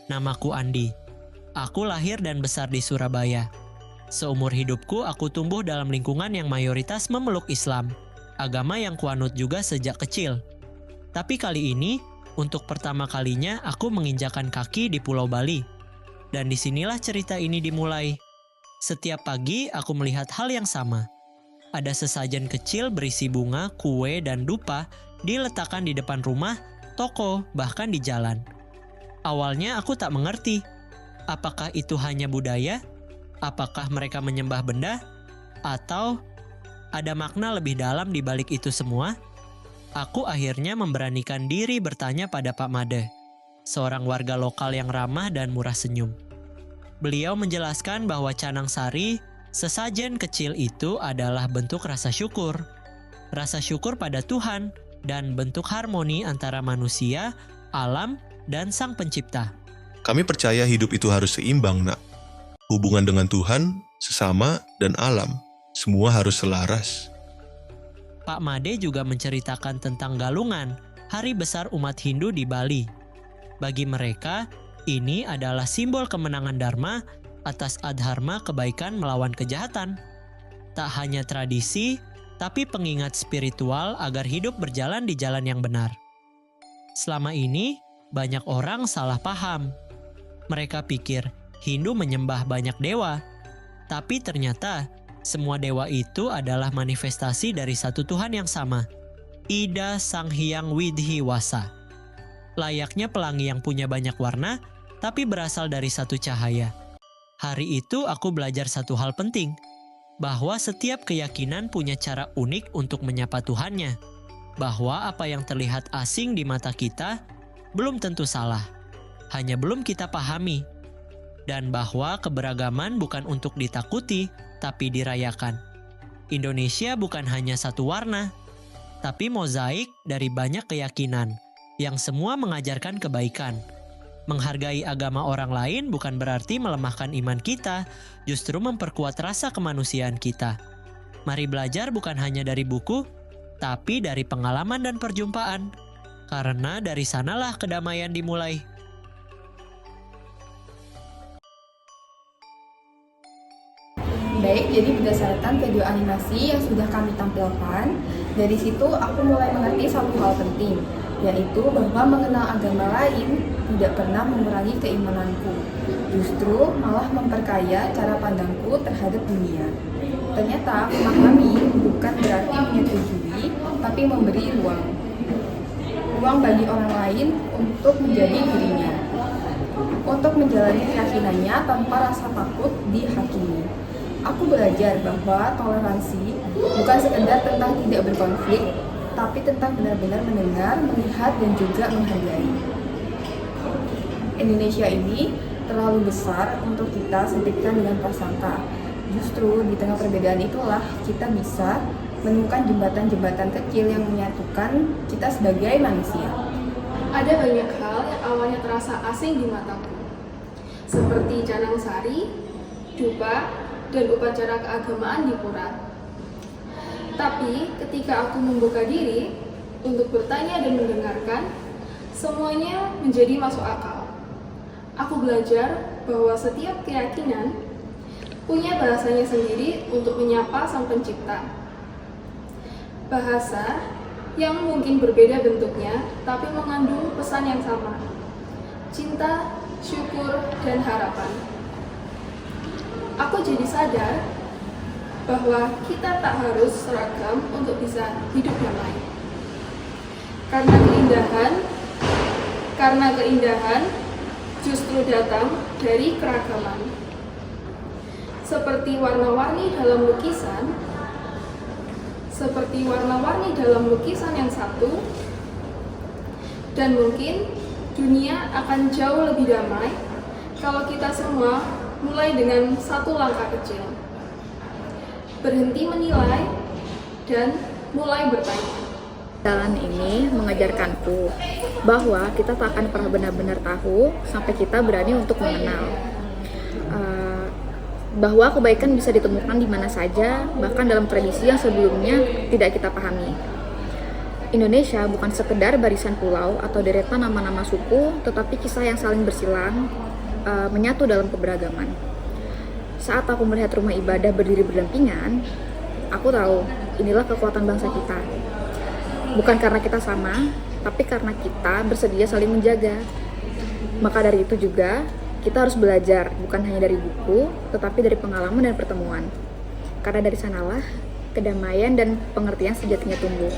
Namaku Andi. Aku lahir dan besar di Surabaya. Seumur hidupku aku tumbuh dalam lingkungan yang mayoritas memeluk Islam, agama yang kuanut juga sejak kecil. Tapi kali ini, untuk pertama kalinya aku menginjakan kaki di Pulau Bali. Dan disinilah cerita ini dimulai. Setiap pagi aku melihat hal yang sama. Ada sesajen kecil berisi bunga, kue, dan dupa diletakkan di depan rumah, toko, bahkan di jalan. Awalnya aku tak mengerti. Apakah itu hanya budaya? Apakah mereka menyembah benda? Atau ada makna lebih dalam di balik itu semua? Aku akhirnya memberanikan diri bertanya pada Pak Made, seorang warga lokal yang ramah dan murah senyum. Beliau menjelaskan bahwa canang sari, sesajen kecil itu adalah bentuk rasa syukur. Rasa syukur pada Tuhan dan bentuk harmoni antara manusia, alam, dan Sang Pencipta. Kami percaya hidup itu harus seimbang, Nak. Hubungan dengan Tuhan, sesama, dan alam, semua harus selaras. Pak Made juga menceritakan tentang Galungan, hari besar umat Hindu di Bali. Bagi mereka, ini adalah simbol kemenangan Dharma atas adharma kebaikan melawan kejahatan. Tak hanya tradisi, tapi pengingat spiritual agar hidup berjalan di jalan yang benar. Selama ini, banyak orang salah paham. Mereka pikir Hindu menyembah banyak dewa, tapi ternyata semua dewa itu adalah manifestasi dari satu Tuhan yang sama, Ida Sang Hyang Widhi Wasa. Layaknya pelangi yang punya banyak warna, tapi berasal dari satu cahaya. Hari itu aku belajar satu hal penting, bahwa setiap keyakinan punya cara unik untuk menyapa Tuhannya, bahwa apa yang terlihat asing di mata kita belum tentu salah, hanya belum kita pahami, dan bahwa keberagaman bukan untuk ditakuti, tapi dirayakan. Indonesia bukan hanya satu warna, tapi mozaik dari banyak keyakinan, yang semua mengajarkan kebaikan. Menghargai agama orang lain bukan berarti melemahkan iman kita, justru memperkuat rasa kemanusiaan kita. Mari belajar bukan hanya dari buku, tapi dari pengalaman dan perjumpaan. Karena dari sanalah kedamaian dimulai. Baik, jadi berdasarkan video animasi yang sudah kami tampilkan, dari situ aku mulai mengerti satu hal penting, yaitu bahwa mengenal agama lain tidak pernah mengurangi keimananku, justru malah memperkaya cara pandangku terhadap dunia. Ternyata memahami bukan berarti menyetujui, tapi memberi ruang bagi orang lain untuk menjadi dirinya, untuk menjalani keyakinannya tanpa rasa takut dihakimi. Aku belajar bahwa toleransi bukan sekedar tentang tidak berkonflik, tapi tentang benar-benar mendengar, melihat, dan juga menghargai. Indonesia ini terlalu besar untuk kita sempitkan dengan prasangka. Justru di tengah perbedaan itulah kita bisa menemukan jembatan-jembatan kecil yang menyatukan kita sebagai manusia. Ada banyak hal yang awalnya terasa asing di mataku, seperti canang sari, dupa, dan upacara keagamaan di pura. Tapi ketika aku membuka diri untuk bertanya dan mendengarkan, semuanya menjadi masuk akal. Aku belajar bahwa setiap keyakinan punya bahasanya sendiri untuk menyapa Sang Pencipta. Bahasa yang mungkin berbeda bentuknya, tapi mengandung pesan yang sama: cinta, syukur, dan harapan. Aku jadi sadar bahwa kita tak harus seragam untuk bisa hidup damai. Karena keindahan justru datang dari keragaman. Seperti warna-warni dalam lukisan yang satu, dan mungkin dunia akan jauh lebih damai kalau kita semua mulai dengan satu langkah kecil. Berhenti menilai dan mulai bertanya. Jalan ini mengajarkanku bahwa kita tak akan pernah benar-benar tahu sampai kita berani untuk mengenal. Bahwa kebaikan bisa ditemukan di mana saja, bahkan dalam tradisi yang sebelumnya tidak kita pahami. Indonesia bukan sekedar barisan pulau atau deretan nama-nama suku, tetapi kisah yang saling bersilang, menyatu dalam keberagaman. Saat aku melihat rumah ibadah berdiri berdampingan, aku tahu inilah kekuatan bangsa kita. Bukan karena kita sama, tapi karena kita bersedia saling menjaga. Maka dari itu juga, kita harus belajar bukan hanya dari buku, tetapi dari pengalaman dan pertemuan. Karena dari sanalah kedamaian dan pengertian sejatinya tumbuh.